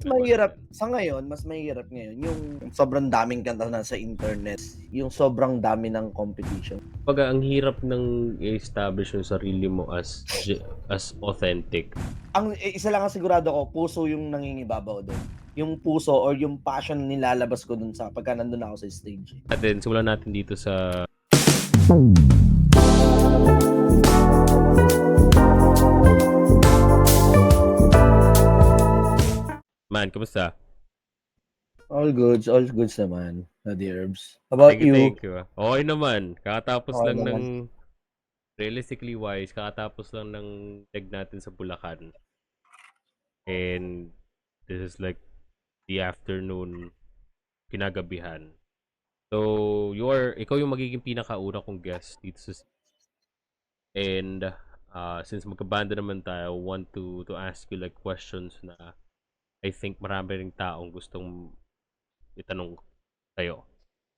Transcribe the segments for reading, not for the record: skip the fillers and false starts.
Mahirap sa ngayon, mas mahirap ngayon yung sobrang daming kanta na sa internet, yung sobrang dami ng competition. Kumbaga ang hirap ng i-establish yung sarili mo as authentic. Isa lang ang sigurado ko, puso yung nangingibabaw dun. Yung puso or yung passion nilalabas ko dun sa pagka nandun ako sa stage, eh. Simulan natin dito sa man, kamusta? All goods naman, Daddy Herbs. How about you? Thank you. Okey naman, kakatapos Okey lang naman. ng realistically wise, kakatapos lang ng leg natin sa Bulacan and this is like the afternoon, kinagabihan. So, ikaw yung magiging pinakauna kong guest dito and, since magkabanda naman tayo, want to ask you like questions na I think marami ring taong gustong itanong sa'yo.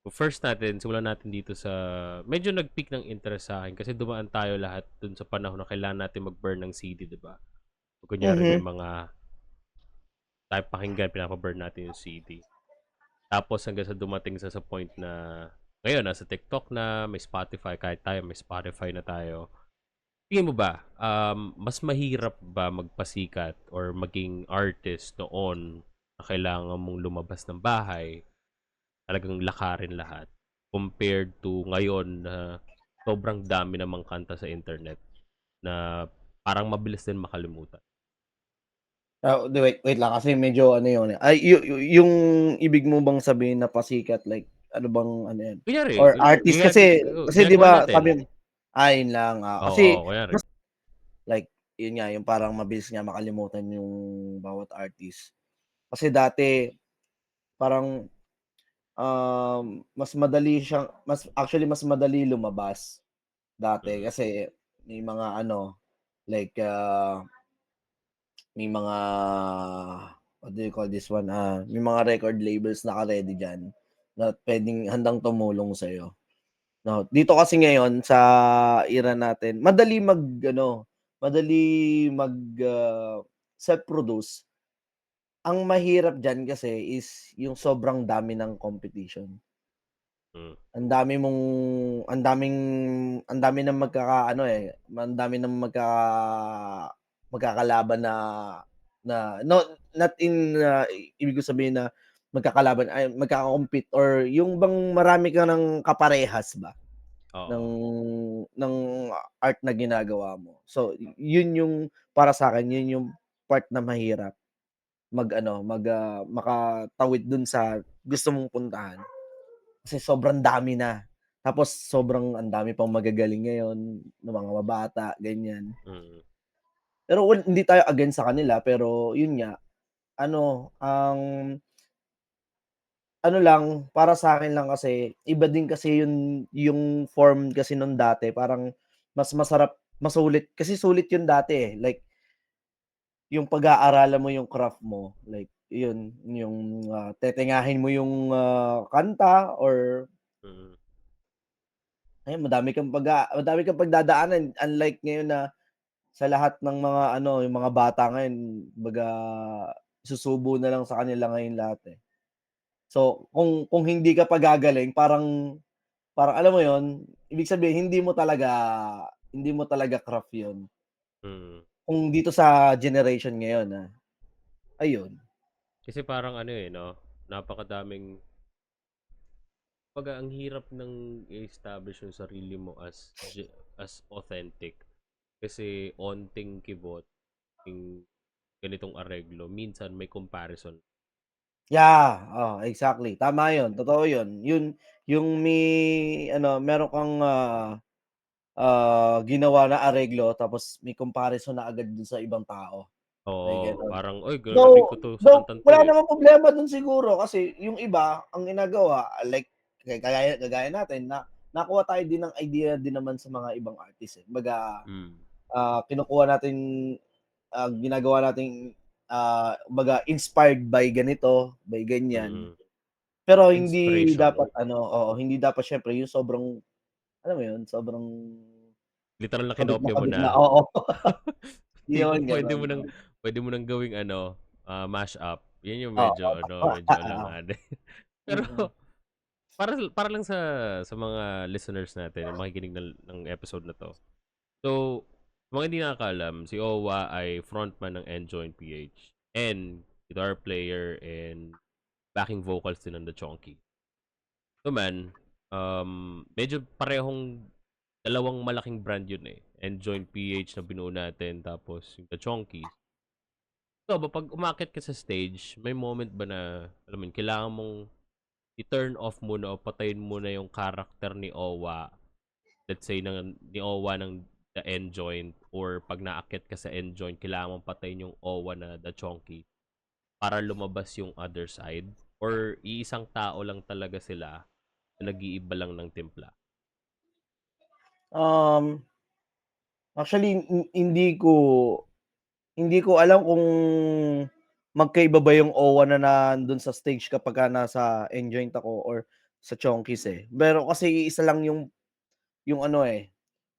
So first simulan natin dito sa medyo nag-peak ng interest sa akin kasi dumaan tayo lahat dun sa panahon na kailangan natin mag-burn ng CD, 'di ba? Kunyari may Mhm. mga tayo pakinggan, pinapa-burn natin yung CD. Tapos hanggang sa dumating sa point na ngayon nasa TikTok na, may Spotify, kahit tayo may Spotify na tayo. Tingin mo ba, mas mahirap ba magpasikat or maging artist noon na kailangan mong lumabas ng bahay, talagang lakarin lahat, compared to ngayon na sobrang dami namang kanta sa internet na parang mabilis din makalimutan? Wait lang kasi medyo ano yun, eh, yung ibig mo bang sabihin na pasikat like ano bang ano yan? Kunyari, Or artist kasi 'di ginagawa ba natin. sabi mo yun lang, kasi Oo, kunyari. mas like yun nga yung parang mabilis nga makalimutan yung bawat artist. Kasi dati parang, mas madali lumabas dati Mm, kasi may mga ano like, may mga what do you call this one, may mga record labels naka-ready diyan na puwedeng handang tumulong sa'yo, 'no. Dito kasi ngayon sa era natin madali self-produce. Ang mahirap diyan kasi is yung sobrang dami ng competition. hmm, Ang dami mong ang dami ng magkakaano, eh, ang dami ng magkakalaban na not in, ibig ko sabihin na magkakalaban ay magkaka-compete or yung bang marami ka ng kaparehas ba ng oo. ng art na ginagawa mo. So, yun yung para sa'kin yun yung part na mahirap makatawid dun sa gusto mong puntahan. Kasi sobrang dami na. Tapos sobrang ang dami pang magagaling ngayon na mga mabata, ganyan. Mm, Pero hindi tayo against sa kanila, pero yun nga, ano, ano lang, para sa'kin lang kasi iba din kasi yung form kasi nung dati parang mas masarap masulit kasi sulit yun dati, eh. Like yung pag-aaralan mo yung craft mo, like yun, yung, tetengahin mo yung, kanta or mm. ayun madami kang pagdadaanan unlike ngayon na sa lahat ng mga ano, yung mga bata ngayon kumbaga isusubo na lang sa kanila ngayon lahat, eh. So, kung hindi ka pa gagaling parang parang alam mo yun, ibig sabihin hindi mo talaga craft yun. Mm. Kung dito sa generation ngayon, ayun. Kasi parang ano, eh, 'no, napakadaming ang hirap ng i-establish yung sarili mo as authentic. Kasi onting kibot, yung ganitong areglo, minsan may comparison. Yeah, exactly, tama yun, totoo yun. Yung meron kang, ginawa na areglo tapos may comparison na agad dun sa ibang tao, may Oo, gano'n. parang, "Uy, narinig Though ko 'to sa though kantang 'to, wala eh." namang problema dun siguro kasi yung iba ang ginagawa like kagaya natin na nakuha tayo din ng idea din naman sa mga ibang artist, eh. Kumbaga, Hmm, kinukuha natin, ginagawa nating, kumbaga inspired by ganito, by ganyan. mm. Pero hindi Inspiration. dapat ano, oo, hindi dapat siyempre yung sobrang alam mo yun, sobrang Literal na kabit na kinopya mo kabit na, na. oo. Hindi, Yun puwede gano'n, mo ng gawing ano, mash up. Yun yung Oo, medyo ano, tama. medyo alanganin. Pero Mm. para lang sa mga listeners natin yung makikinig ng episode na 'to. So, mga hindi nakakaalam, si Owa ay frontman ng Enjoin PH and guitar player and backing vocals din ng The Chonky. So man, medyo parehong dalawang malaking brand yun eh. Enjoin PH na binuo natin tapos yung The Chonky. So, ba pag umakyat ka sa stage, may moment ba na, alam mo yun, kailangan mong i-turn off muna o patayin muna yung character ni Owa, let's say ni Owa ng the end joint, or pag naakyat ka sa end joint, kailangan mong patayin yung Owa na the chonky para lumabas yung other side, or iisang tao lang talaga sila na nag-iiba lang ng timpla. Um, Actually hindi ko alam kung magkaiba ba yung OWA na nandun sa stage kapagka nasa Enjoint ako or sa Chonkies, eh. Pero kasi iisa lang yung ano, eh,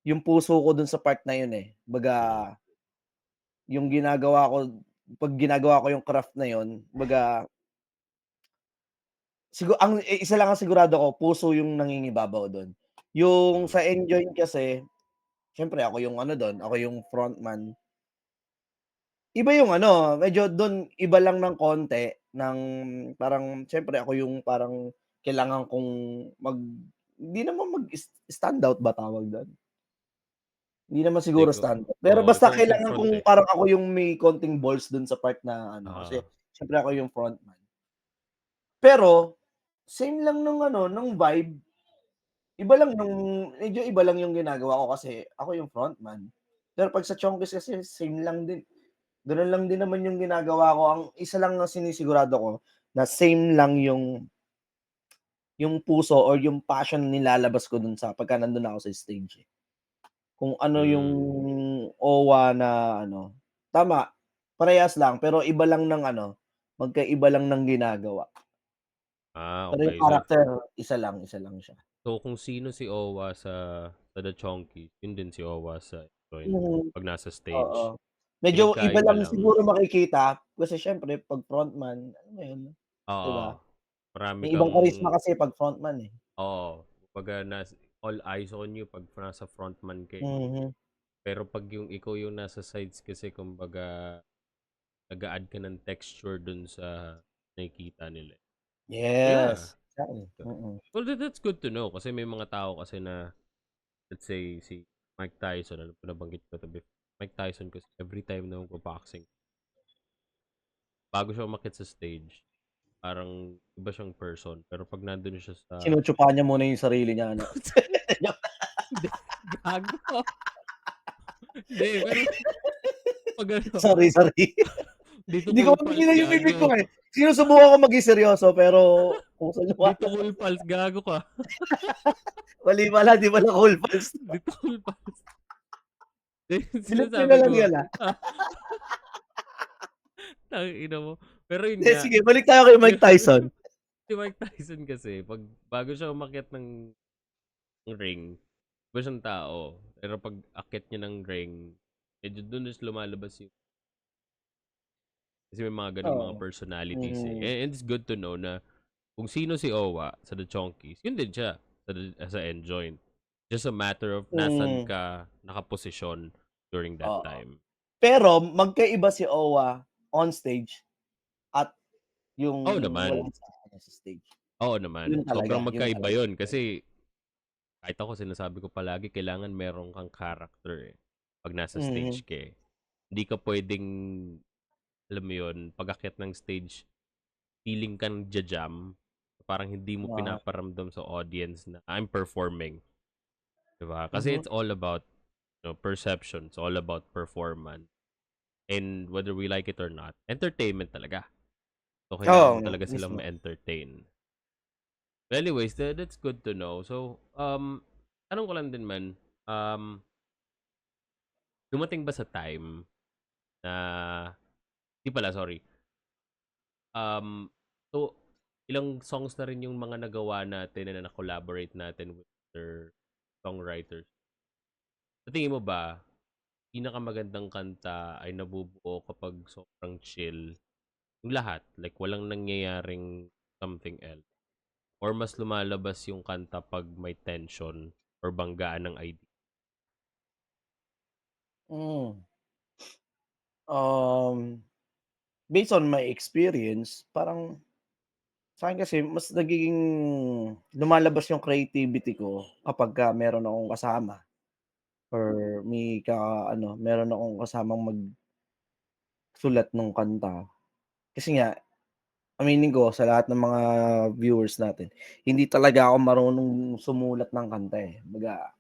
yung puso ko dun sa part na yun, eh. Mm. Kumbaga yung ginagawa ko 'pag ginagawa ko yung craft na yun, kumbaga isa lang ang sigurado ko, puso yung nangingibabaw dun. Yung Mm. sa Enjoy kasi, siyempre ako yung ano dun, ako yung frontman. Iba yung ano, medyo dun iba lang ng konti ng parang siyempre ako yung parang kailangan kong mag hindi naman standout ba tawag dun? Hindi naman Hindi siguro ko, standout, pero oo, basta ikaw ang kailangan front kong eh. parang ako yung may konting balls dun sa part na ano, kasi Ah, siyempre ako yung frontman. Pero same lang nung ano, nung vibe. Medyo iba lang yung ginagawa ko kasi ako yung frontman. Pero 'pag sa Chonkies kasi same lang din, gano'n lang din naman yung ginagawa ko. Ang isa lang na sinisigurado ko na same lang yung puso or yung passion nilalabas ko dun sa pagka nandun ako sa stage, eh. Kung ano yung mm. OWA na ano, tama, parehas lang pero iba lang ng ano, magkaiba lang ng ginagawa. Pero yung Okay. So, character isa lang siya. kung sino si Owa sa The Chonky, yun din si Owa sa joint Mhm. pag nasa Oo. stage. Medyo iba Pinagkaiba lang lang. siguro makikita kasi siyempre 'pag frontman, alam mo yun, 'di Oo, ba? marami May kang, ibang karisma kasi 'pag frontman, eh. oo, kumbaga all eyes on you pag nasa frontman ka, eh. Mhm. Pero pag yung ikaw yung nasa sides kasi kumbaga nag-a-add ka ng texture dun sa nakikita nila, eh. Yeah. Yes, exactly, mm. Well, that's good to know kasi may mga tao kasi na, let's say si Mike Tyson, ano pa nabanggit ko 'to Mike Tyson kasi every time na magbo-boxing, bago siya umakyat sa stage, parang iba siyang person. Pero 'pag nandun siya sa Tinutsuka niya muna yung sarili niya ano. hindi, gago. Hindi, pero 'pag ano, Sorry, sorry. dito Hindi ko cool pals, mapigilan yung bibig ko, gago. eh. Sinusubukan ko maging seryoso pero kung saan Dito lumalabas. cool pals, gago ka. Mali pala, 'di pala Cool Pals. Dito cool pals. Yung Delete niyo na sinasabi lang ko, yun, ah, tangina mo. Pero yun Hindi, nga, sige balik tayo kay yung Mike Tyson. si Mike Tyson kasi bago siya umakyat ng ring, iba siyang tao. Pero pag akyat niya ng ring, medyo dun is lumalabas yung, kasi may mga ganung mga Oo, personalities, eh. mhm, And it's good to know na kung sino si Owa sa The Chonkies, yun din siya sa Enjoin. Just a matter of nasan hmm, ka nakaposisyon during that oo. time. Pero magkaiba si OWA on stage at yung Oo naman. walang sa ano, sa stage. Oo naman. Yun Sobrang talaga, yun magkaiba talaga. yun kasi kahit ako sinasabi ko palagi kailangan meron kang character, eh, 'pag nasa Mhm, stage ka, eh. Hindi ka puwedeng, alam mo yun, pag-akyat ng stage feeling kang ja-jam, parang hindi mo oo, pinaparamdam sa audience na, "I'm performing." 'Di ba? Kasi mhm. it's all about, perception, it's all about performance. And whether we like it or not, entertainment talaga. So, kailangan mo Oo, talaga silang mismo. ma-entertain. But anyways, that's good to know. So, tanong ko lang din man, dumating ba sa time na, di pala, sorry. Um, so, ilang songs na rin yung mga nagawa natin na na-collaborate natin with other songwriters. Sa tingin mo ba, pinakamagandang kanta ay nabubuo kapag sobrang chill Yung lahat, like walang nangyayaring something else. Or mas lumalabas yung kanta 'pag may tension or banggaan ng idea? Hmm, um, based on my experience, parang sa'kin kasi mas nagiging lumalabas yung creativity ko kapagka meron akong kasama or meron akong kasamang magsulat nung kanta. Kasi nga, aminin ko sa lahat ng mga viewers natin, hindi talaga ako marunong sumulat ng kanta, eh. Kumbaga,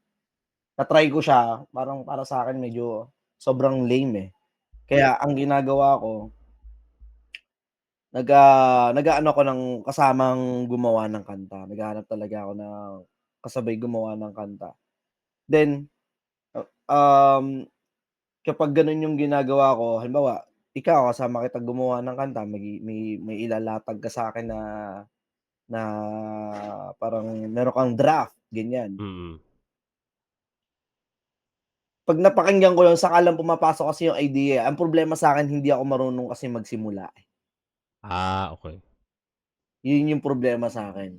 na-try ko siya, parang para sa'kin medyo sobrang lame, eh. Kaya ang ginagawa ko, nag-aano ako ng kasamang gumawa ng kanta, naghahanap talaga ako ng kasabay gumawa ng kanta. Then, um, kapag gano'n yung ginagawa ko, halimbawa, ikaw kasama kita gumawa ng kanta, may ilalatag ka sa'kin na na parang meron kang draft, ganyan. Mm. 'Pag napakinggan ko yun saka lang pumapasok kasi yung idea, ang problema sa'kin hindi ako marunong kasi magsimula, eh. Okey. Yun yung problema sa'kin.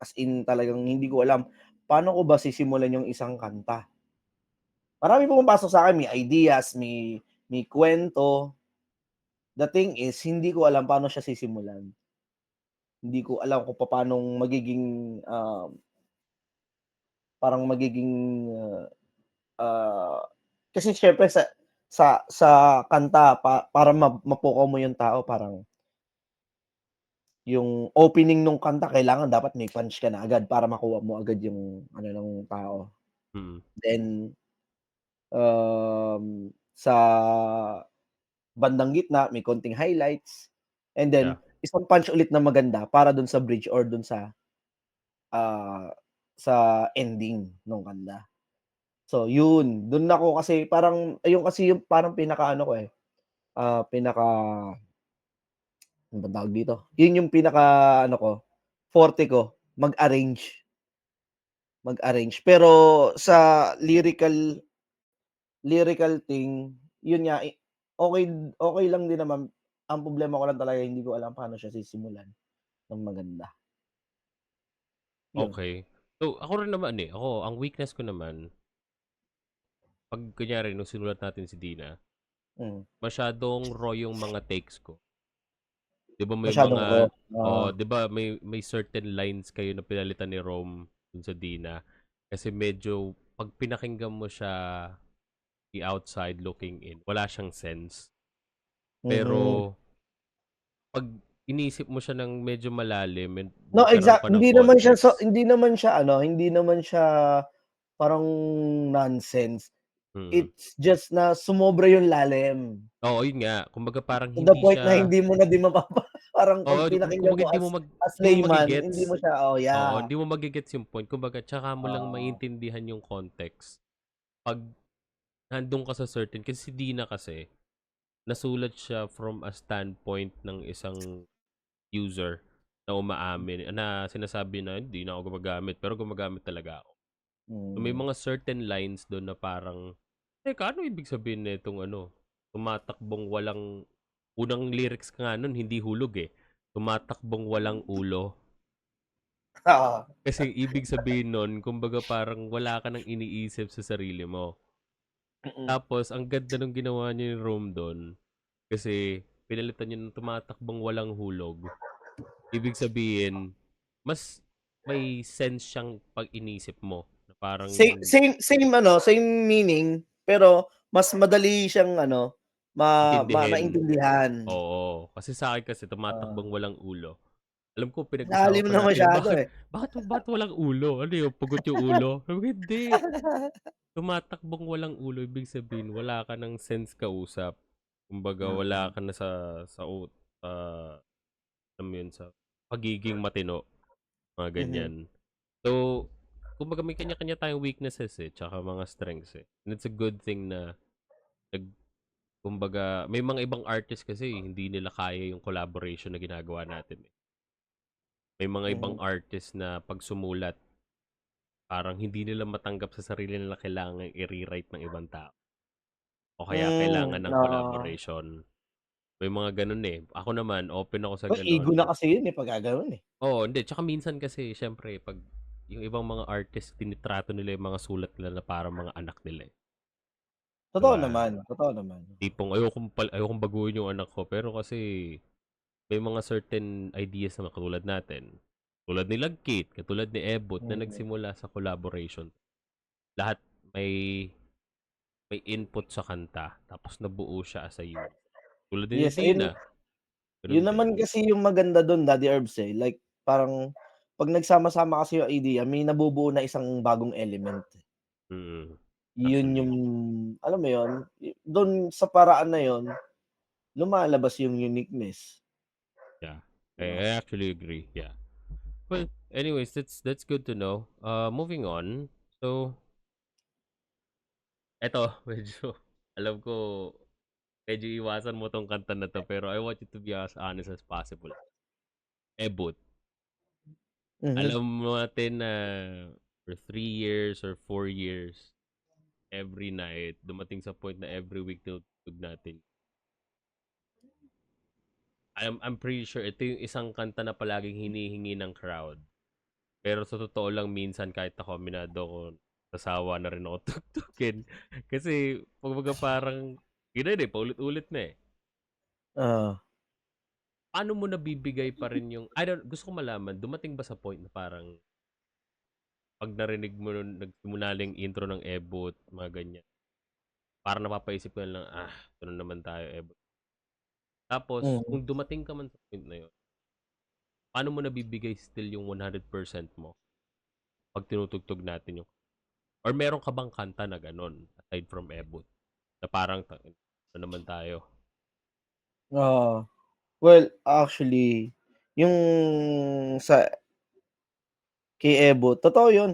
As in talagang hindi ko alam paano ko ba sisimulan yung isang kanta. Marami pumapasok sa'kin, may ideas, may kuwento. The thing is hindi ko alam paano siya sisimulan. Hindi ko alam kung papaanong magiging, parang magiging, ah, kasi siyempre sa kanta para mapukaw mo yung tao parang yung opening nung kanta kailangan dapat may punch ka na agad para makuha mo agad yung ano ng tao. Mm. Then, sa bandang gitna may konting highlights and Yeah. then isang punch ulit na maganda para dun sa bridge or dun ah, sa ending nung kanta. So yun, dun ako kasi parang ayun kasi yung parang pinakaano ko, eh, pinaka ano bang tawag dito? Yun yung pinaka-ano ko, forte ko, mag-arrange. Pero sa lyrical thing, yun nga, okey okey lang din naman. Ang problema ko lang talaga hindi ko alam paano siya sisimulan ng maganda, yun. Okey. So, ako rin naman, eh, ang weakness ko naman 'pag kunyari nung sinulat natin si Dina, Hmm, masyadong raw yung mga takes ko. 'Di ba may masyadong mga raw, 'di ba may certain lines kayo na pinalitan ni Rome dun sa Dina, kasi medyo 'pag pinakinggan mo siya outside looking in, wala siyang sense. mm. Pero 'pag inisip mo siya ng medyo malalim and No, nagkaroon ka ng context. hindi naman siya parang nonsense. Mm. It's just na sumobra yung lalim. Oo, yun nga. Kumbaga parang To the hindi point na siya. hindi mo na din parang 'pag Oo, pinakinggan kumbaga mo as hindi mo layman, hindi mage-gets. mo siya oh, Oo, yeah. hindi mo mage-gets yung point. Kumbaga tsaka mo lang Oo, maintindihan yung context 'pag nandun ka sa certain, kasi si Dina kasi nasulat siya from a standpoint ng isang user na umaamin na sinasabi na, "Hindi na ako gumagamit," pero gumagamit talaga ako. So, may mm. mga certain lines dun na parang, "Teka, ano ibig sabihin nitong ano, tumatakbong walang." Unang lyrics ka nga nun hindi hulog, eh, "Tumatakbong walang ulo." Oo, Kasi ibig sabihin nun kumbaga parang wala ka ng iniisip sa sarili mo. mm. Tapos ang ganda nung ginawa niya ni Rome dun, kasi pinalitan niya ng "Tumatakbong walang hulog." Ibig sabihin, mas may sense siyang 'pag inisip mo na parang Same meaning, pero mas madali siyang ano, intindihin. maintindihan. Oo, kasi sa'kin kasi Ah, "Tumatakbong walang ulo." Alam ko lalim pinag-usapan na natin yun, masyado, bakit eh. bakit walang ulo? Ano yun, pugot yung ulo? Sabi ko, "Hindi, tumatakbong walang ulo ibig sabihin wala ka ng sense kausap. Kumbaga wala Mm, ka na sa alam mo yun, sa pagiging matino," mga mhm, ganyan. So, kumbaga may kanya-kanya tayong weaknesses, eh, tsaka mga strengths, eh. And it's a good thing na nag kumbaga may mga ibang artist kasi hindi nila kaya yung collaboration na ginagawa natin, eh. May mga ibang mhm. artist na 'pag sumulat, parang hindi nila matanggap sa sarili nila kailangang i-rewrite ng ibang tao o kaya kailangan ng Oo. collaboration. May mga gano'n, eh. Ako naman open ako sa Well, ego gano'n. na kasi yun, eh, pagka gano'n, eh. Oo, hindi, tsaka minsan kasi siyempre 'pag yung ibang mga artist tinitrato nila yung mga sulat nila na parang mga anak nila, eh, 'di Totoo ba? naman, totoo naman. Tipong ayokong baguhin yung anak ko, pero kasi may mga certain ideas na katulad natin, tulad ni Lagkit, katulad ni Ebot na Mm, nagsimula sa collaboration. Lahat may may input sa kanta tapos nabuo siya as a unit. Tulad din ni yes, Dina, gano'n yun din. naman kasi yung maganda dun Daddy Herbs, eh, like parang 'pag nagsama-sama kasi yung idea may nabubuo na isang bagong element, eh. Mm, Yun actually, yung alam mo yun, dun sa paraan na yun, lumalabas yung uniqueness, yeah. 'di I ba? actually agree, yeah. Well, anyways, that's good to know. Moving on. So, eto medyo alam ko medyo iwasan mo 'tong kanta na 'to, pero I want you to be as honest as possible. Ebot, Mhm. alam mo natin na for 3 years or 4 years, every night, dumating sa point na every week tinutugtog natin. I'm pretty sure ito yung isang kanta na palaging hinihingi ng crowd. Pero sa totoo lang minsan kahit ako aminado ko, nasasawa na rin ako tugtugin. Kasi kumbaga parang yun na yun, eh, paulit-ulit na, eh. Oo. Paano mo nabibigay pa rin yung gusto ko malaman, dumating ba sa point na parang 'pag narinig mo nun nagsimula na yung intro ng Ebot, mga ganyan, parang napapaisip ka na lang, ito na naman tayo, Ebot. Tapos Mm. kung dumating ka man sa point na yun, paano mo nabibigay still yung 100% mo 'pag tinutugtog natin yung or meron ka bang kanta na gano'n aside from Ebot, na parang tangina na naman tayo? Oo. Well, actually, yung sa kay Ebo, totoo yun,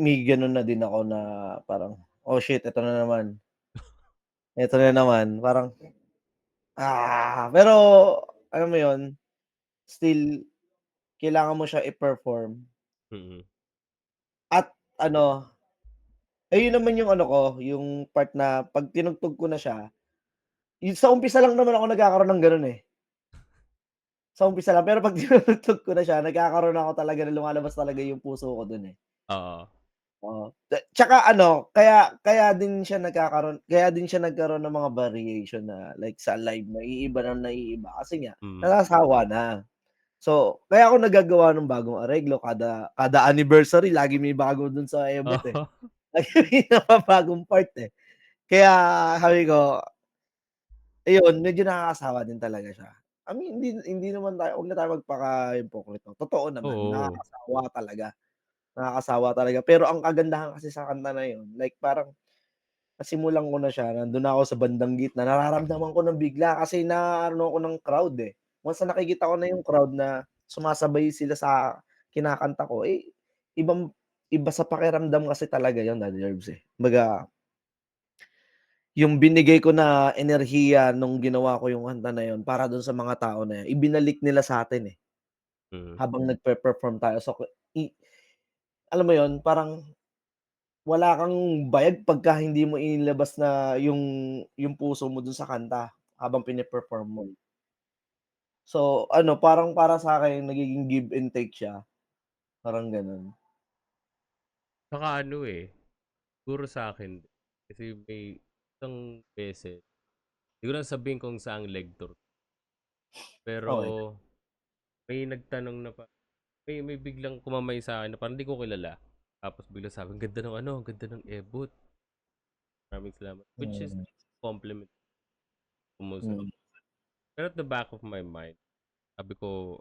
may gano'n na din ako na parang, "Oh shit, eto na naman." Parang, pero alam mo yun, still kailangan mo siya i-perform Mm. at ano, ayun naman yung ano ko, yung part na 'pag tinugtog ko na siya, yung sa umpisa lang naman ako nagkakaroon ng gano'n, eh. Sa umpisa lang, pero 'pag tinutugtog ko na siya nagkakaroon ako talaga na lumalabas talaga yung puso ko dun, eh. Oo. Oo, tsaka ano, kaya din siya nagkaroon ng mga variation na like sa live naiiba ng naiiba kasi nga Mm. nasasawa na. So, kaya ako naggagawa ng bagong areglo kada anniversary lagi may bago dun sa Ebot, eh. Oo. Lagi may nababagong part, eh. Kaya sabi ko, ayun medyo nakakasawa din talaga siya. I mean hindi naman tayo 'wag na tayo magpaka-hipokrito, totoo naman Oo. nakakasawa talaga. Pero ang kagandahan kasi sa kanta na yun like parang nasimulan ko na siya, nandun na ako sa bandang gitna, nararamdaman ko ng bigla kasi naaano ako ng crowd, eh. Once na nakikita ko na yung crowd na sumasabay sila sa kinakanta ko, eh, iba sa pakiramdam kasi talaga yun Daddy Herbs, eh. Kumbaga, yung binigay ko na enerhiya nung ginawa ko yung kanta na yun para dun sa mga tao na yun, ibinalik nila sa'tin, eh, Mm. habang nagpe-perform tayo. So, i alam mo yun, parang wala kang bayad pagka hindi mo inilabas na yung puso mo dun sa kanta habang pine-perform mo. So, ano parang para sa'kin nagiging give and take siya, parang gano'n. Tsaka ano, eh, siguro sa'kin kasi may isang beses, di ko na sasabihin kung saang leg tour, Okey. pero may nagtanong na may biglang kumamay sa'kin na parang di ko kilala. Tapos biglang sabi, "Ang ganda ng ano, ang ganda ng Ebot, maraming salamat." Which is Mm, compliment kung. mm, Pero at the back of my mind, sabi ko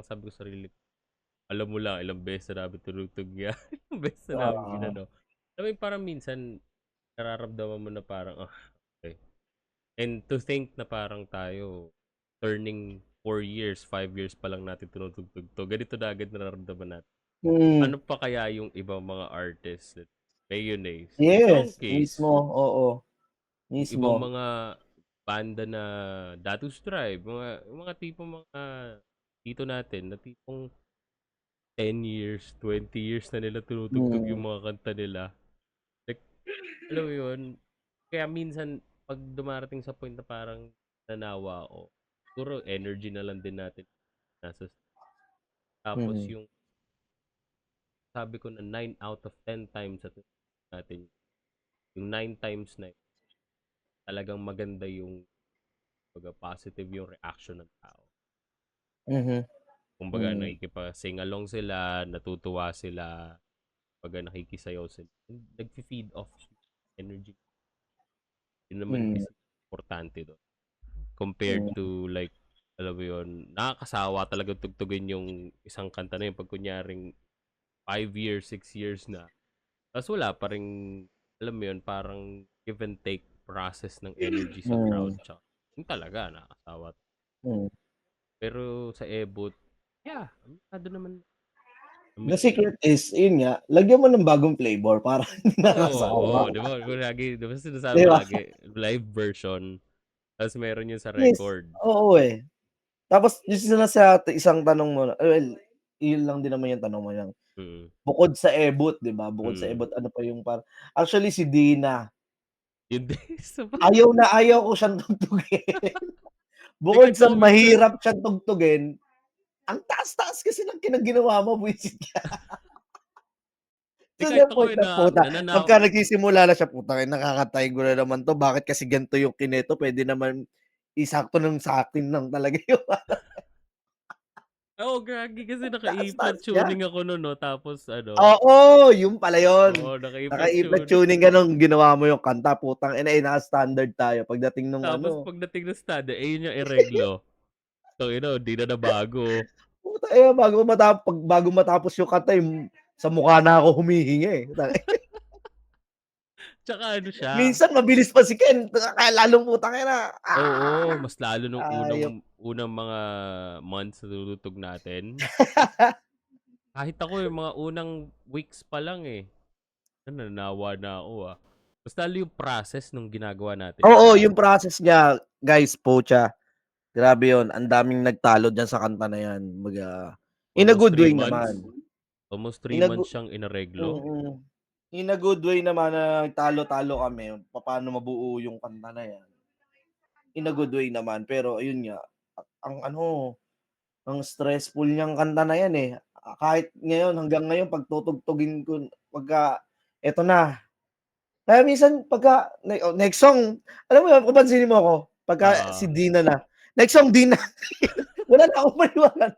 sabi ko sa sarili ko, "Alam mo lang ilang beses na namin tinugtog yan, ilang beses na namin oo, inano." Alam mo yung parang minsan nararamdaman mo na parang, okey. And to think na parang tayo turning 4 years, 5 years pa lang natin tinutugtog 'to, ganito na agad nararamdaman natin. mm. Ano pa kaya yung ibang mga artists, Mayonnaise, Yes, mismo, Strongcase, oo, yung ibang mismo. mga banda na Datus Tribe, yung mga tipong mga dito natin na tipong 10 years, 20 years na nila tinutugtog Mm, yung mga kanta nila. Like, alam mo yun? Kaya minsan 'pag dumarating sa point na parang nanawa ako, siguro energy na lang din natin nasa tapos Mhm. yung sabi ko na 9 out of 10 times sa natin, yung 9 times na yun, talagang maganda yung kumbaga positive yung reaction ng tao. Mhm. Kumbaga Mm. nakikipag-sing along sila, natutuwa sila, kumbaga nakikisayaw sila. Nagfi-feed off energy. Yun naman Mm. is importante doon. Compared Mm. to like, alam mo yun, nakakasawa talaga tugtugin yung isang kanta na yun pag kunyaring 5 years, 6 years na. Tapos wala pa rin, alam mo yun, parang give and take process ng energy sa crowd. Mm. Tsaka, yun talaga, nakakasawa. Mm. Pero sa Ebot, yeah, aminado naman. The secret is, yun nga, lagyan mo ng bagong flavor para hindi Oo, oo, nakakasawa. di ba? Lagi, di ba sinasabi 'Di mo ba? lagi, live version, tapos meron yun sa Yes, record. oo, eh. Tapos yung sa isang tanong mo well, yun lang din naman yung tanong mo yang Mm. bukod sa Ebot, 'di ba? Bukod sa Mm. Ebot, ano pa yung actually si Dina, Yun din, isa pa. ayaw ko siyang tugtugin. May Bukod sa nag-comment sa, mahirap siyang tugtugin, ang taas-taas kasi ng ginawa mo, buisit ka. di To kahit the ako point eh, na puta, nananaw, pagka nagsisimula na siya, "Putang ina, kakatayin ko na naman 'to, bakit kasi ganito yung kineto, puwede naman isakto ng sa'kin lang talaga yung oo, gagi kasi naka-A-flat taas-taas niya." tuning ako nun 'no, tapos ano, Oo, yun pala yun. oo, naka-A-flat Naka-A-flat tuning. tuning ka nung ginawa mo yung kanta, putang ina, eh, naka-standard tayo pagdating nung Tapos ano, pagdating ng stada, eh, yun yung ereglo. Tangina, di na nabago. putang ina, bago matapos yung kanta, sa mukha na ako humihinga, eh. Tsaka ano siya, Minsan mabilis pa si Ken, kaya lalong putang ina, oo, mas lalo nung hayop. unang mga months na tinutugtog natin. Kahit ako yung mga unang weeks pa lang, eh, nananawa na ako, ah. Mas lalo yung process nung ginagawa natin Oo, siya. yung process niya, guys, pucha, grabe yun, ang daming nagtalo diyan sa kanta na yan, kumbaga in a Almost good three way months. naman. Almost three In a months good siyang inareglo. mm. In a good way naman na nagtalo-talo kami, papaano mabuo yung kanta na yan. In a good way naman, pero ayun nga, ang ano, ang stressful niyang kanta na yan, eh. Kahit ngayon, hanggang ngayon 'pag tutugtugin ko pagka eto na, kaya minsan pagka next song, alam mo yun, papansinin mo ako, pagka Oo. si Dina na, next song Dina, wala na akong maliwanag.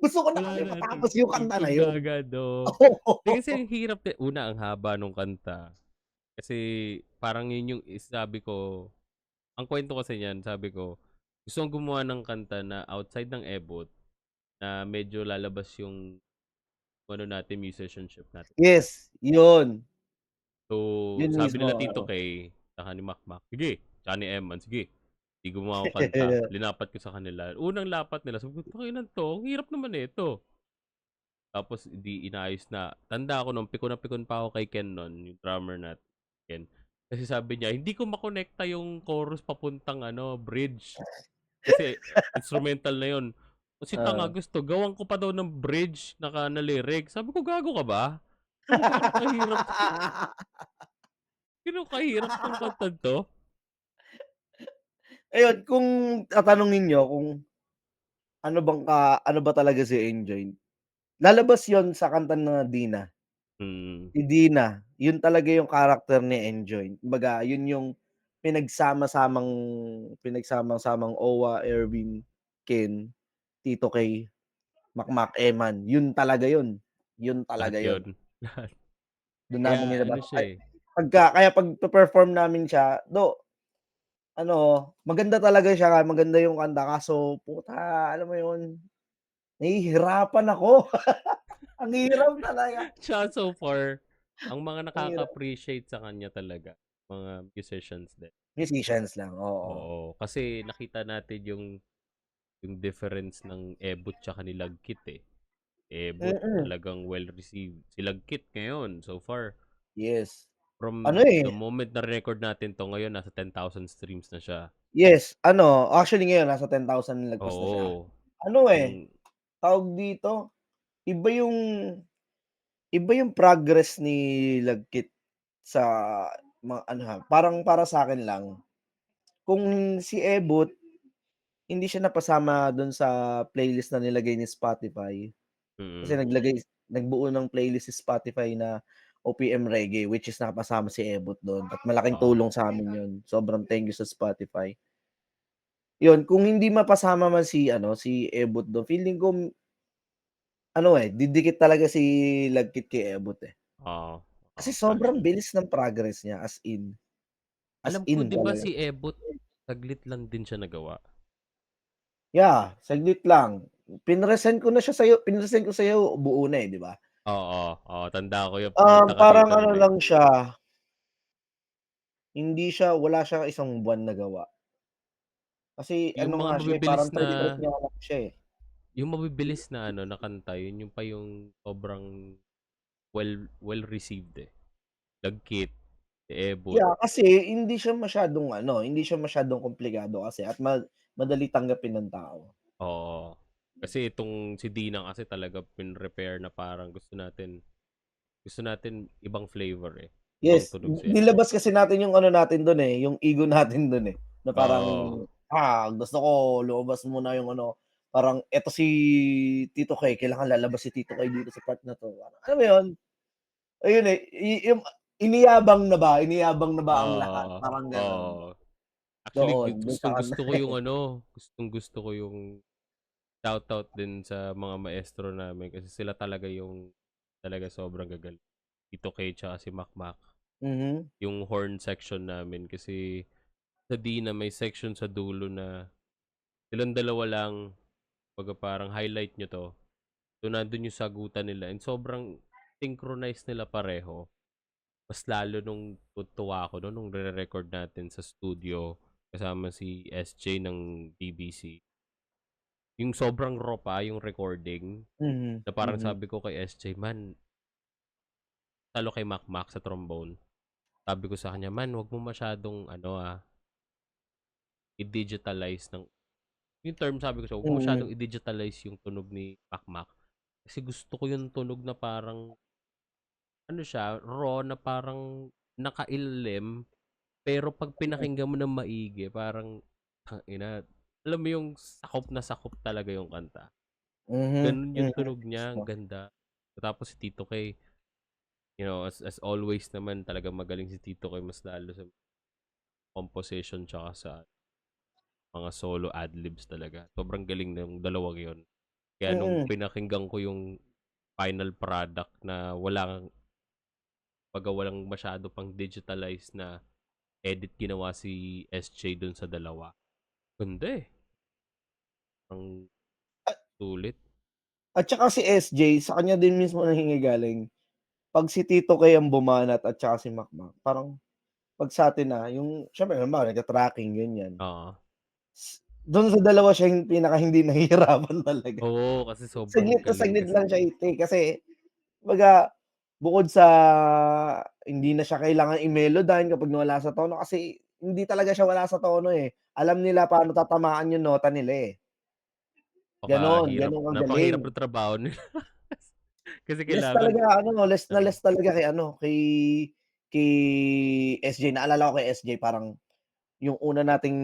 Gusto ko na Wala kasi na, matapos yung kanta na tugtog na yun. agad, oo. Eh, kasi Oo. ang hirap din una ang haba nung kanta. Kasi parang yun yung sabi ko, ang kwento kasi niyan, sabi ko, gusto kong gumawa ng kanta na outside ng Ebot, na medyo lalabas yung ano natin, musicianship natin. Yes, yun. So, Yun sabi mismo, nila Tito oo. Kay, saka ni Makmak, "Sige." Tsaka ni Eman, "Sige, 'di gumawa ako kanta." Linapat ko sa kanila. Unang lapat nila, sabi ko, "Tangina 'to, ang hirap naman nito." Tapos 'di inayos na. Tanda ko nung pikon na pikon pa ako kay Ken nun, yung drummer natin, Ken. Kasi sabi niya, "Hindi ko makonekta yung chorus papuntang ano, bridge." Kasi instrumental na yun. Si tanga Oo. gusto, gawan ko pa daw ng bridge na lyric. Sabi ko, "Gago ka ba? Sabi ko, ano kahirap, ano kahirap 'tong kantang 'to?" Ayun, kung tatanungin niyo kung ano ba talaga si Enjoy, lalabas yon sa kanta na Dina. Mm. Si Dina, yun talaga yung character ni Enjoy. Kumbaga yun yung pinagsama-samang pinagsama-samang Owa, Erwin, Ken, Tito K, Makmak, Eman, yun talaga yun. Yun Lahat talaga yun. yun. Lahat. Dun Kaya namin ano nilabas siya, eh, kaya pagpe-perform namin siya, ano, maganda talaga siya, maganda yung kanta, kaso puta, alam mo yun, nahihirapan ako. Ang hirap talaga, siya so far, ang mga ang hirap. nakaka-appreciate sa kanya talaga, mga musicians din. Musicians lang, oo. Oo, kasi nakita natin yung difference ng Ebot tsaka ni Lagkit, eh. Ebot Mm, talagang well received. Si Lagkit ngayon, so far, yes. Ano, from the eh, moment na record natin 'to ngayon, nasa 10,000 streams na siya. yes, ano, actually ngayon nasa 10,000 lagpas na siya. Oo, Ano, eh, yung tawag dito, iba yung iba yung progress ni Lagkit sa mga ano, parang para sa'kin lang, kung si Ebot hindi siya napasama dun sa playlist na nilagay ni Spotify. Kasi Mm. nagbuo ng playlist si Spotify na OPM Reggae, which is nakasama si Ebot dun at malaking Oo. tulong sa'min yun. Sobrang thank you sa Spotify. Yun, kung hindi mapasama man si ano, si Ebot dun, feeling ko ano, didikit talaga si Lagkit kay Ebot, eh. Oo. Kasi Oo, sobrang talaga. bilis ng progress niya, as Alam ko in 'di ba talaga. si Ebot saglit lang din siya nagawa? Yeah, saglit lang. Pinresent ko sa'yo buo na, 'di ba? Oo, oo, tandaan ko yun pumunta ka Parang dito ano nun, eh. lang siya, wala siyang isang buwan na gawa. Kasi Yung ano mga nga siya, mabibilis parang na trip-trip nga lang siya, eh. yung mabibilis na ano, na kanta yun yung pa yung sobrang well received, eh. Lagkit, si Ebot, Yeah, kasi hindi siya masyadong komplikado kasi at madali tanggapin ng tao. oo. Kasi itong si Dinang kasi talaga pinrepare na parang gusto natin ibang flavor, eh, ibang Yes, tunog si Ebot. nilabas kasi natin yung ano natin dun, yung ego natin dun, na parang, Oo, gusto ko lumabas muna yung ano, parang eto si Tito Kay, kailangan lalabas si Tito Kay dito sa part na 'to. Alam mo yun? Ayun, yung iniyabang na ba ang lahat, oo, parang gano'n. oo. Actually Dun sa kanta. gustong-gusto ko yung ano, gustong-gusto ko yung shoutout din sa mga maestro namin kasi sila talaga yung talaga sobrang gagaling. Tito Kay tsaka si Makmak. Mhm, Yung horn section namin kasi sa Dina may section sa dulo na silang dalawa lang, kumbaga parang highlight nyo 'to. So, nandun yung sagutan nila and sobrang synchronized nila pareho. Mas lalo nung tuwa ako nun nung rerecord natin sa studio kasama si SJ ng BBC. Yung sobrang raw pa yung recording mhm, na parang mhm, sabi ko kay SJ, "Man, talo kay Makmak sa trombone." Sabi ko sa kanya, "Man, 'wag mo masyadong ano, i-digitalize ng" yung term sabi ko siya, "Wag mo mm, masyadong i-digitalize yung tunog ni Makmak. Kasi gusto ko yung tunog na parang ano siya, raw na parang nakailim, pero 'pag pinakinggan mo ng maigi parang tangina, alam mo yung sakop talaga yung kanta." mhm, Ganun yung mhm, tunog niya, ang mismo. ganda. Tapos si Tito Kay, as always naman talagang magaling si Tito Kay mas lalo sa composition tsaka sa mga solo adlibs talaga. Sobrang galing ng dalawang yun. Kaya nung Mm, pinakinggan ko yung final product na walang masyado pang digitalized na edit ginawa si SJ dun sa dalawa. Ganda, eh. Ang sulit. at saka si SJ sa kanya din mismo nanggagaling. 'Pag si Tito Kay ang bumanat at saka si Makmak, parang 'pag sa'tin, yung siyempre halimbawa nagta-tracking ganyan, Oo. dun sa dalawa siya yung pinaka hindi nahihirapan talaga. Oo, kasi sobrang galing Saglit kasi. lang siya i-take kasi kumbaga bukod sa hindi na siya kailangan i-melodyne kapag nawala sa tono kasi hindi talaga siya wala sa tono, eh. Alam nila paano tatamaan yung nota nila, eh. Gano'n Napakahirap kagaling. ng trabaho nila kasi Less kailangan talaga ano, ano, less talaga kay ano, kay SJ. Naalala ko kay SJ parang yung una nating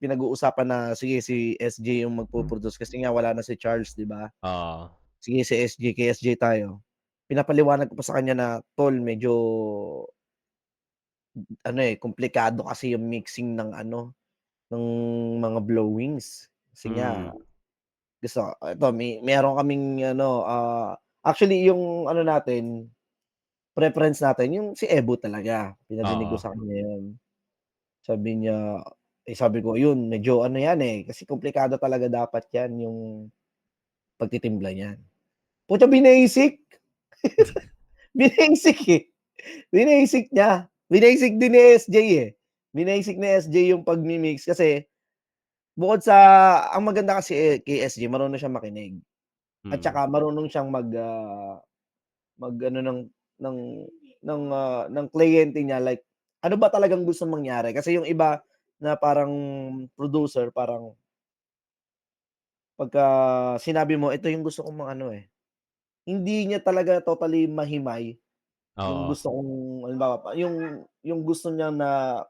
pinag-uusapan na sige si SJ yung magpo-produce kasi nga wala na si Charles, 'di ba? oo, Sige si SJ, kay SJ tayo. Pinapaliwanag ko pa sa kanya na, "Tol medyo ano, komplikado kasi yung mixing ng ano, ng mga blowings." Kasi nga mm, eto meron kaming ano, actually yung ano natin, preference natin yung si Ebo talaga, pinadinig ko oo, sa kanya yun. Sabi niya sabi ko, "Yun medyo ano yan, kasi komplikado talaga dapat yan yung pagtitimpla niyan." Pucha binasic, binasic, binasic niya. Binasic din ni SJ, eh. Binasic ni SJ yung pagmi-mix kasi bukod sa ang maganda kasi, kay SJ marunong siyang makinig at mm, saka marunong siyang mag-ano ng ng kliyente niya like ano ba talagang gustong mangyari. Kasi yung iba na parang producer, parang pagka sinabi mo, "Ito yung gusto kong ano, hindi niya talaga totally mahimay yung oo, gusto kong halimbawa yung gusto niya na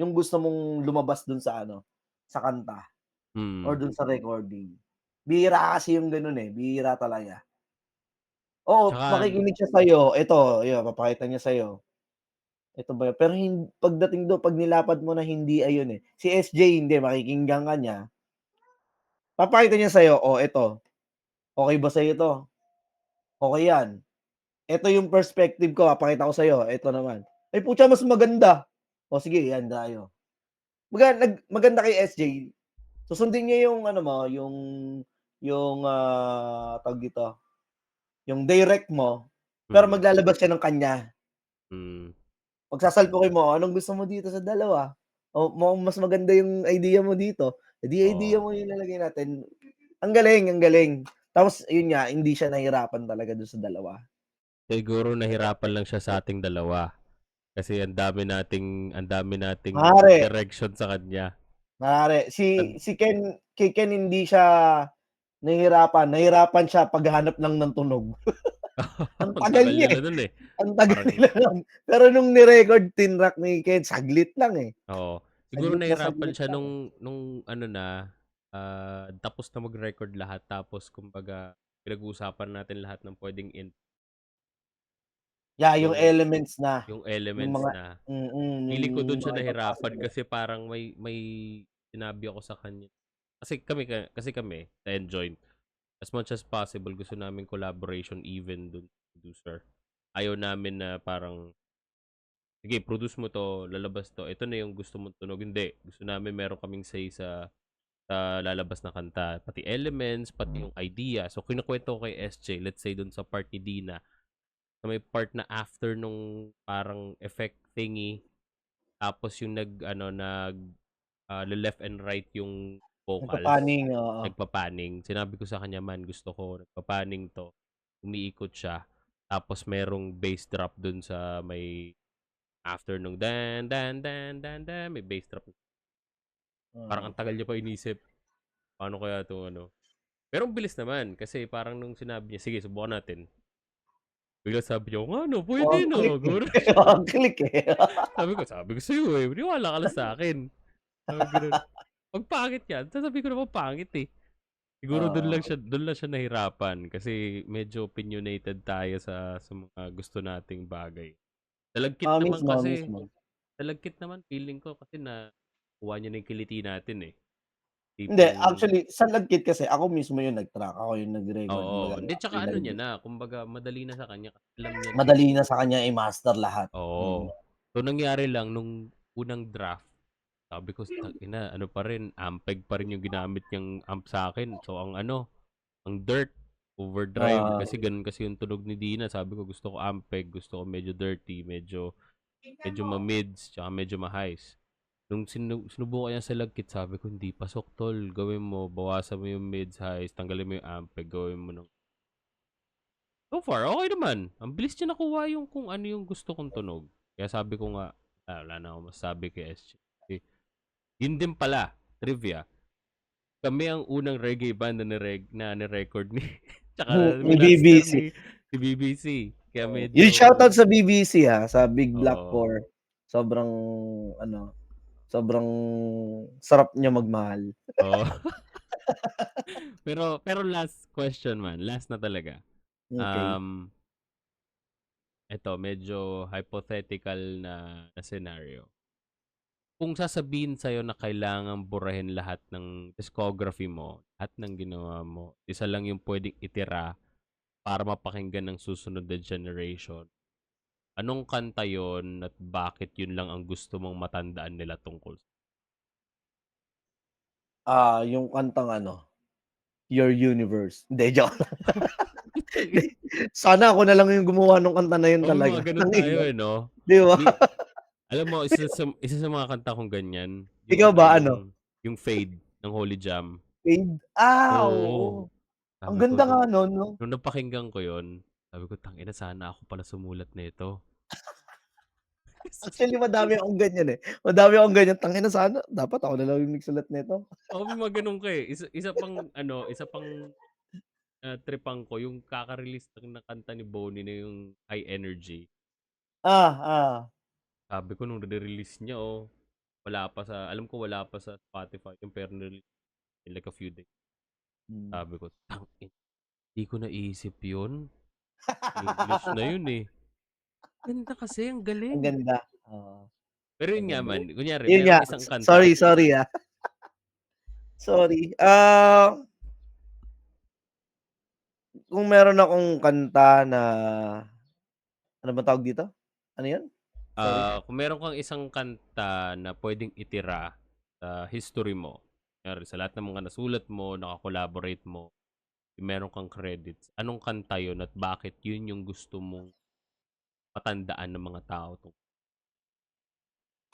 yung gusto mong lumabas dun sa ano, sa kanta. or Mm. dun sa recording. Bihira kasi yung gano'n, eh, bihira talaga. Oo, Tsaka makikinig siya sa'yo, eto, ayan papakita niya sa'yo, eto ba yun, pero pagdating dun 'pag nilapad mo na hindi ayun, eh. Si SJ hindi, makikinggan ka niya, papakita niya sa'yo, "Oh, eto, okey ba sa'yo 'to? Okey yan. Eto yung perspective ko, papakita ko sa'yo, eto naman. Ay putya mas maganda. O sige yan tayo." Maganda kay SJ, susundin niya yung ano mo, tawag dito, yung direct mo, pero mm, maglalabas siya ng kanya. hmm. Pagsasalpukin mo, "Anong gusto mo dito sa dalawa? O mukhang mas maganda yung idea mo dito, eh, di idea Oo. mo yung ilalagay natin." Ang galing, ang galing. Tapos yun nga, hindi siya nahirapan talaga dun sa dalawa. Siguro nahirapan lang siya sa ating dalawa, kasi ang dami nating Maaari, direction sa kanya. maaari. An Si Ken, kay Ken hindi siya nahirapan siya paghahanap lang ng tunog. Ang ang tagal tagal niya, niya eh, na nun, eh. ang tagal Parang nila nun. Pero nung ni-record tinrack ni Ken saglit lang, eh, Oo. Siguro saglit na nahirapan saglit siya lang. nung ano na, tapos na mag-record lahat tapos kumbaga pinag-uusapan natin lahat ng puwedeng Yeah, yung yung elements na, yung yung elements mga na. yung Feeling ko dun siya mga ipapasok nahirapan mo. kasi parang may sinabi ako sa kanya kasi kami sa Enjoin, as much as possible gusto namin collaboration even dun sa producer. Ayaw namin na parang, "Sige produce mo 'to, lalabas 'to, ito na yung gusto mong tunog." Hindi, gusto namin meron kaming say sa lalabas na kanta, pati elements, pati yung idea. So kinukuwento ko kay SJ, let's say dun sa part ni Dina, na may part na after nung parang effect thingy, tapos yung nag-ano, le-left and right yung vocals, Nagpapaning, oo. nagpa-panning. Sinabi ko sa kanya, "Man, gusto ko nagpa-panning 'to, umiikot siya, tapos merong bass drop dun sa may after nung dan, dan, dan, dan, dan, may bass drop." Parang Oo. ang tagal niya pa inisip, paano kaya 'to ano. Pero ang bilis naman kasi parang nung sinabi niya, "Sige subukan natin." Biglang sabi niya, "Oo nga 'no, puwede Mukhang 'no." click, eh, Gumano siya. mukhang click, eh. Sabi ko sa'yo, eh, maniwala ka lang sa'kin. Sabi gano'n. 'Pag pangit yan, sasabihin ko naman pangit, eh. Siguro Oo. dun lang siya nahirapan kasi medyo opinionated tayo sa mga gusto nating bagay. Talagkit naman Mismo, kasi, mismo. talagkit naman feeling ko kasi nakuha niya na yung kiliti natin, eh. Hindi, Tipong actually sa Lagkit kasi ako mismo yung nag-track, ako yung nag-record, oo, kumbaga hindi ako tsaka yung ano niya nag-beat. na, kumbaga madali na sa kanya kasi alam niya na, eh. Madali na sa kanya i-master lahat. Mm. Oo. So, nangyari lang nung unang draft, sabi ko, "Tangina ano pa rin, Ampeg pa rin yung ginamit niyang amp sa'kin." So, ang ano, ang dirt, overdrive, Oo. kasi gano'n kasi yung tunog ni Dina. Sabi ko, gusto ko Ampeg, gusto ko medyo dirty, medyo medyo ma-mids, tsaka medyo ma-highs. Nung sinubukan niya sa Lagkit, sabi ko, "Hindi pasok tol, gawin mo, bawasan mo yung mids, highs, tanggalin mo yung Ampeg, gawin mo ng." So far, okey naman. Ang bilis niya nakuha yung kung ano yung gusto kong tunog. Kaya sabi ko nga, wala na akong masasabi kay SJ. Eh, yun din pala, trivia, kami ang unang reggae band na ni-record ni tsaka Ni minaster BBC. ni BBC. Kaya Oo. medyo Yung shoutout sa BBC, sa Big Black oo, 4. Sobrang ano, sobrang sarap niya magmahal. oo. Pero last question man, last na talaga. Okey. Um, eto medyo hypothetical na scenario. Kung sasabihin sa'yo na kailangang burahin lahat ng discography mo, lahat ng ginawa mo, isa lang yung puwedeng itira para mapakinggan ng susunod na generation, anong kanta yon at bakit yun lang ang gusto mong matandaan nila tungkol Yung kantang ano, Your Universe. Hindi, joke lang. Hindi, sana ako na lang yung gumawa nung kanta na yun Oo, mga talaga, gano'n tayo, tangina, eh, 'no? 'di ba? Alam mo isa sa mga kanta kong ganyan, yung Ikaw ano, ba ano, yung Fade ng Holy Jam. Fade? Oo, Oo. Ang sabi ko ganda nga nun 'no? nung napakinggan ko yun, sabi ko, "Tangina sana ako pala sumulat nito." Actually madami akong ganyan, eh. Madami akong ganyan, tangina sana dapat ako na lang yung nagsulat nito. Oo, may mga gano'n ka, eh. Isa pang tripan ko yung kaka-release lang ng kanta ni Boney na yung High Energy. Ah, ah. Sabi ko nung nire-release niya, wala pa sa alam ko wala pa sa Spotify yung pero nirelease. in like a few days. Hmm. Sabi ko, di ko naisip yun. English na yun eh. Ganda kasi, ang Ang galing. ganda, oo, Pero yun nga maganda man, yun. kunyari, Yun nga, merong isang kanta. sorry, sorry, sorry. Kung meron akong kanta na ano bang tawag dito? Ano yun? Sorry? Kung meron kang isang kanta na pwedeng itira sa history mo, kunyari sa lahat ng mga nasulat mo, naka-collaborate mo, meron kang credits, anong kanta yun at bakit yun yung gusto mong patandaan ng mga tao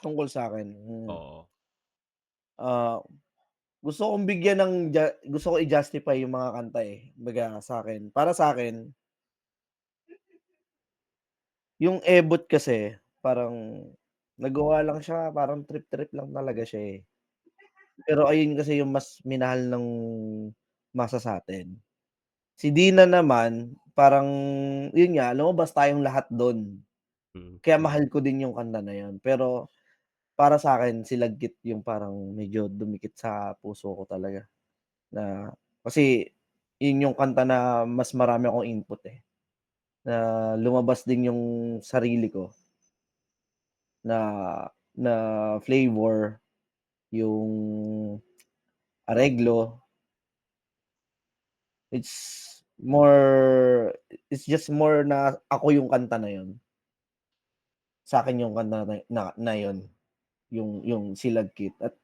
Tungkol sa'kin, oo. ah, gusto kong bigyan ng gusto ko i-justify yung mga kanta, eh. Kumbaga sa'kin, para sa'kin, yung Ebot kasi parang nagawa lang siya, parang trip-trip lang talaga siya, eh. Pero ayun kasi yung mas minahal ng masa sa'tin. Si Dina naman parang yun nga, lumabas tayong lahat dun. Mm. Kaya mahal ko din yung kanta na yun. Pero para sa'kin si Lagkit yung parang medyo dumikit sa puso ko talaga na kasi yun yung kanta na mas marami akong input, eh, na lumabas din yung sarili ko na na flavor, yung areglo. It's more it's just more na ako yung kanta na yun. Sa'kin yung kanta na yun, yung Silagkit at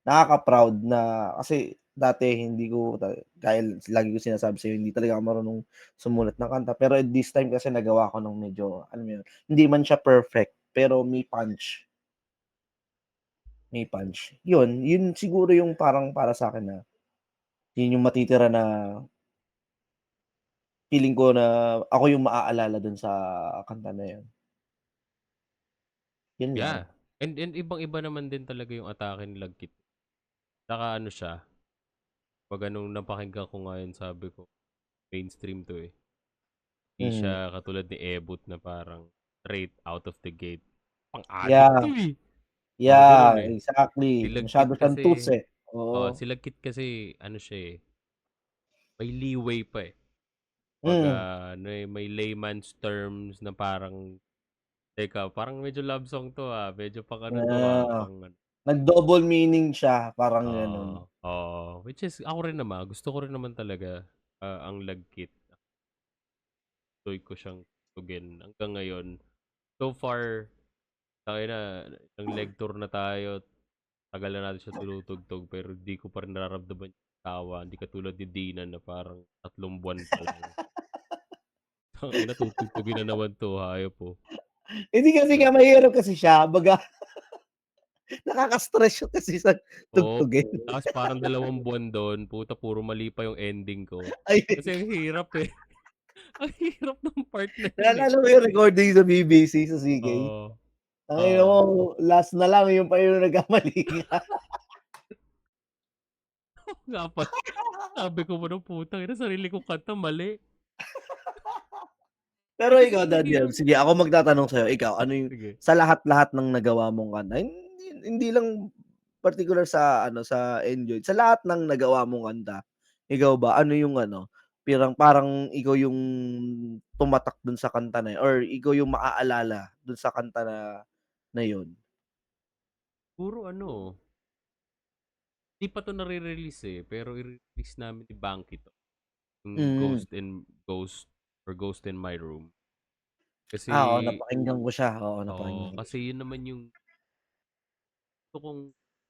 nakaka-proud na kasi dati hindi ko dahil lagi ko sinasabi sa'yo hindi talaga ako marunong sumulat ng kanta, pero this time kasi nagawa ko ng medyo alam mo yun, hindi man siya perfect pero may punch, may punch. Yun siguro yung parang para sa'kin na yun yung matitira na feeling ko na ako yung maaalala dun sa kanta na yun, yun lang. Yeah, and ibang-iba naman din talaga yung atake ni Lagkit. Saka ano siya, 'pag nung napakinggan ko nga yun sabi ko, mainstream 'to, eh. Di Mhm. siya katulad ni Ebot na parang straight out of the gate, pang-adik Yeah, 'to, eh. Mga gano'n, yeah, eh. Si exactly. Lagkit Masyado siyang tuss, kasi eh, oo. si Lagkit kasi ano siya, eh, may leeway pa, eh. Kumbaga Hmm, ano, eh, may layman's terms na parang, "Teka, parang medyo love song 'to, medyo pang ano 'to, yeah, pang ano." nag-double meaning siya parang gano'n. Oo. Which is ako rin naman, gusto ko rin naman talaga, ang Lagkit. Enjoy ko siyang tugin hanggang ngayon. So far, tangina, ng leg tour na tayo, tagal na natin siya tinutugtog pero di ko pa rin nararamdaman yung tawa. Hindi katulad ni Dina na parang 3 buwan pa lang. Tangina, tutugtugin na naman 'to, hayop, oh. Hindi kasi Gano'n. nga mahirap kasi siya, 'baga nakaka-stress siya kasi sa Oo, tugtugin. tapos parang 2 buwan dun, puta puro mali pa yung ending ko. Ayun, Kasi ang hirap, eh. Ang hirap ng part na yun, eh. naalala mo yung recording sa BBC sa CK? Oo, Tangina oo. mo last na lang yun pa yung nagkamali ka. Nga pala. Sabi ko pa nung putang ina, sarili kong kanta mali. Pero Kasi ikaw ang Daniel, hirap. sige ako magtatanong sa'yo, ikaw ano yung Sige. sa lahat-lahat ng nagawa mong kanta, hindi lang partikular sa ano, sa Enjoy, sa lahat ng nagawa mong kanta, ikaw ba ano yung ano, parang ikaw yung tumatak dun sa kanta na yun or ikaw yung maaalala dun sa kanta na yun? Puro ano, 'di pa 'to nare-release, eh, pero i-re-release namin ni Banky 'to, yung Hmm. Ghost in My Room. Oo, Kasi napakinggan ko siya, oo, napakinggan ko kasi siya. yun naman yung gusto kong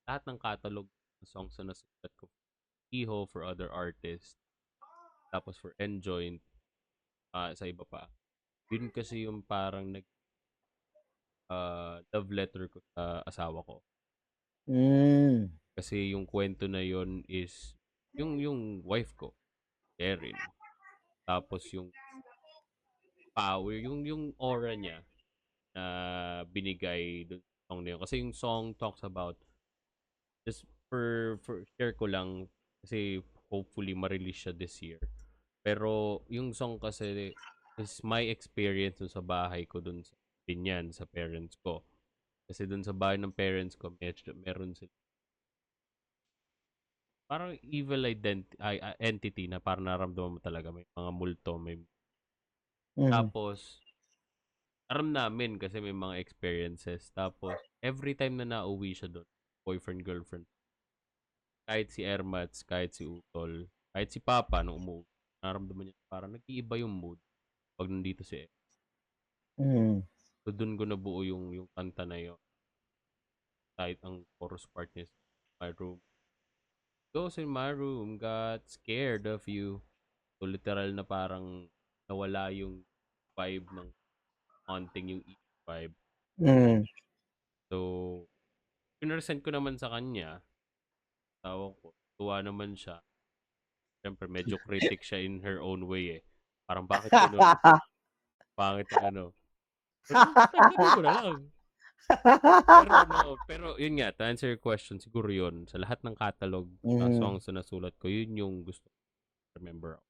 lahat ng catalog ng songs na nasulat ko, Iho, for other artists, tapos for Enjoy, sa iba pa. Yun kasi yung parang love letter ko sa asawa ko. Hmm, Kasi yung kwento na yun is yung wife ko, Erin. Tapos yung power, yung aura niya na binigay dun sa song na yun. Kasi yung song talks about, just for share ko lang, kasi hopefully ma-release siya this year. Pero yung song kasi is my experience dun sa bahay ko dun sa Binyan, sa parents ko. Kasi dun sa bahay ng parents ko, meron sila parang evil entity na parang nararamdaman mo talaga may mga multo, may Mhm. tapos alam namin kasi may mga experiences. Tapos every time na nauwi siya do'n, boyfriend, girlfriend, kahit si Ermats, kahit si Utol, kahit si Papa nung umuwi, nararamdaman niya parang nag-iiba yung mood 'pag nandito si Em. Mhm. So do'n ko nabuo yung kanta na yun, kahit ang chorus part niya, "My room, ghost in my room got scared of you." So literal na parang nawala yung vibe ng haunting, yung eerie vibe. Mhm. So, pineresent ko naman sa kanya, tawag ko, tuwa naman siya. Siyempre medyo critic siya in her own way, eh. Parang bakit gano'n? Pangit ng ano. Pero tatanggapin ko na lang. Pero yun nga, to answer your question, siguro yun. Sa lahat ng catalog na Mhm. songs na nasulat ko, yun yung gusto ko remember ako,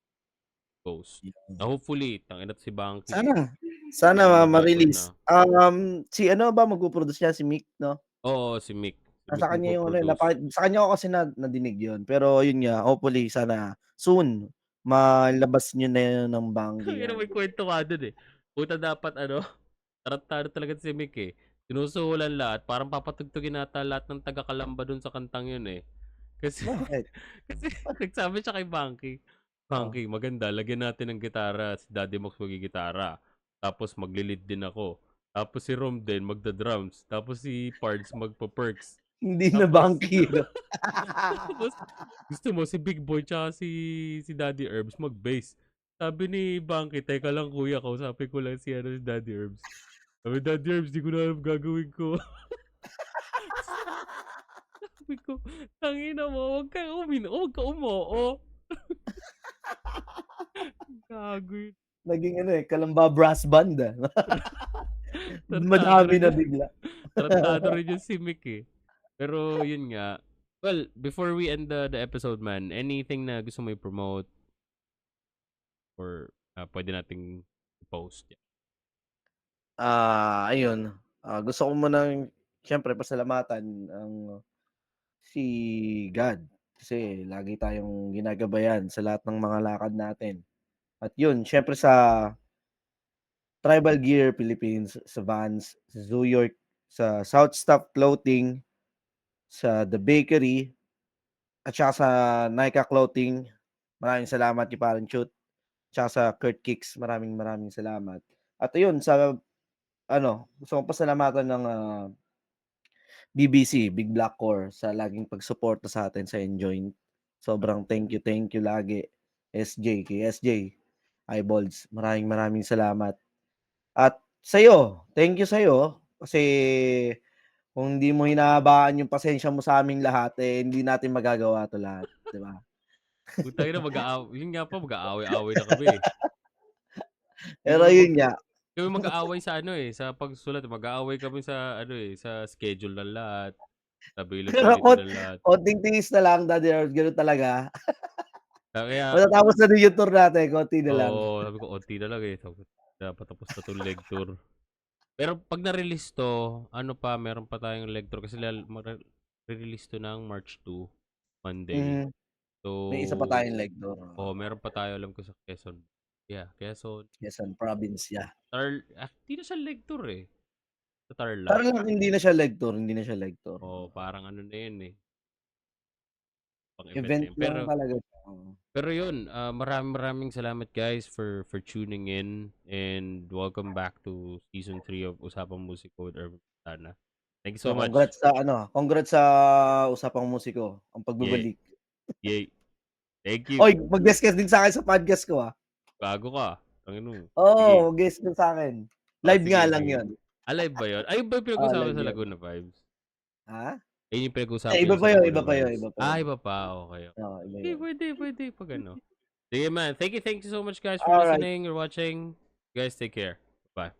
Ghost. Yun. Na hopefully, tangina si Bangky, Sana, sana nagre-record ma-release. na. Si ano ba magpo-produce niyan, si Meek 'no? Oo, si Mick. Si Mick Sa kanya yung ano, magpo-produce. sa kanya ko kasi nadinig yun. Pero yun nga, hopefully sana soon malabas niyo na yun ng Bangky Tangina 'yan. may kwento nga dun, eh. Puta dapat ano, tarantado talaga si Mick, eh. Sinusuhulan lahat, parang papatugtugin ata lahat ng taga-Kalamba dun sa kantang yun, eh. Kasi Bakit? kasi nagsabi siya kay Bangky, Oh. "Bangky maganda lagyan natin ng gitara, si Daddy Mox maggigitara, tapos magle-lead din ako, tapos si Rom din magda-drums, tapos si Pards magpe-perks, Hindi na tapos Bangky 'no? tapos gusto mo si Big Boy tsaka si Daddy Herbs mag-bass." Sabi ni Bangky, "Teka lang kuya, kausapin ko lang si ano, si Daddy Herbs." Sabi, "Daddy Herbs, di ko na alam gagawin ko." Sabi ko, "Tangina mo, wag ka umoo." Gago yun. Naging ano, Kalamba Brass Band, Tarantado Madami rin na yun. bigla. Tarantado rin yung si Mick, eh. Pero yun nga. Well, before we end the episode, man, anything na gusto mo i-promote or pwede nating i-post? Yeah. Ayun, gusto ko munang siyempre pasalamatan ang si God kasi lagi tayong ginagabayan sa lahat ng mga lakad natin. At yun, siyempre sa Tribal Gear Philippines, sa Vans, sa Zoo York, sa South Staff Clothing, sa The Bakery, at saka sa Nika Clothing. Maraming salamat kay Parang Chut, tsaka sa Kurt Kicks, maraming salamat. At ayun sa ano, gusto kong pasalamatan ng, BBC, Big Black Core sa laging pagsuporta sa atin sa Enjoin. Sobrang thank you lagi kay SJ, Eyeballs, maraming salamat. At sa'yo, thank you sa'yo kasi kung hindi mo hinahabaan yung pasensya mo sa aming lahat, hindi natin magagawa 'to lahat, 'di ba? Putang ina, yun nga pa, mag-aaway-away na kami, eh. Hindi Pero kami yun nga, kami mag-aaway sa ano, eh, sa pagsusulat. Mag-aaway kami sa ano, eh, sa schedule ng lahat, sa pero availability ng lahat. konting tiis na lang, Daddy Earth, gano'n talaga. Kaya Matatapos na din yung tour natin, konti na lang. oo, sabi ko onti na lang, eh. Sabi ko, dapat tapos na 'tong leg tour. Pero 'pag na-release 'to, ano pa, meron pa tayong leg tour kasi re-release 'to ng March 2, Monday. Mhm, So, may isa pa tayong leg tour, meron pa tayo alam ko sa Quezon. Yeah, Quezon, Quezon Province, yeah. hindi na siya leg tour, eh, sa Tarlac. Parang hindi na siya leg tour, hindi na siya leg tour. Oo, parang ano na yun, eh, pang-event na Event yun. lang Pero talaga siya, oo. pero yun, maraming salamat guys for tuning in and welcome back to season 3 of Usapang Musiko with Urban Santana. Thank you so So, much. congrats sa Usapang Musiko, ang Yay. pagbabalik. Yay. Thank you. Uy, mag-guest ka din sa'kin sa podcast ko, Gago ka. Tangina mo. Oo, Sige. mag-guest ka sa'kin. Oh, Live nga sige, lang sige. yun. Live ba yun? Ayun ba yung pinag-usapan Live sa yun. Laguna Vibes? Ha? Ayun yung Hindi, pinag-usapan yun sa iba Laguna pa yun, Vibes? iba pa yun. Iba pa. Okay. Oo, iba Okay, yun. pwede. Pag ano. Sige man. Thank you so much guys for Alright. listening or watching. You guys take care. Bye.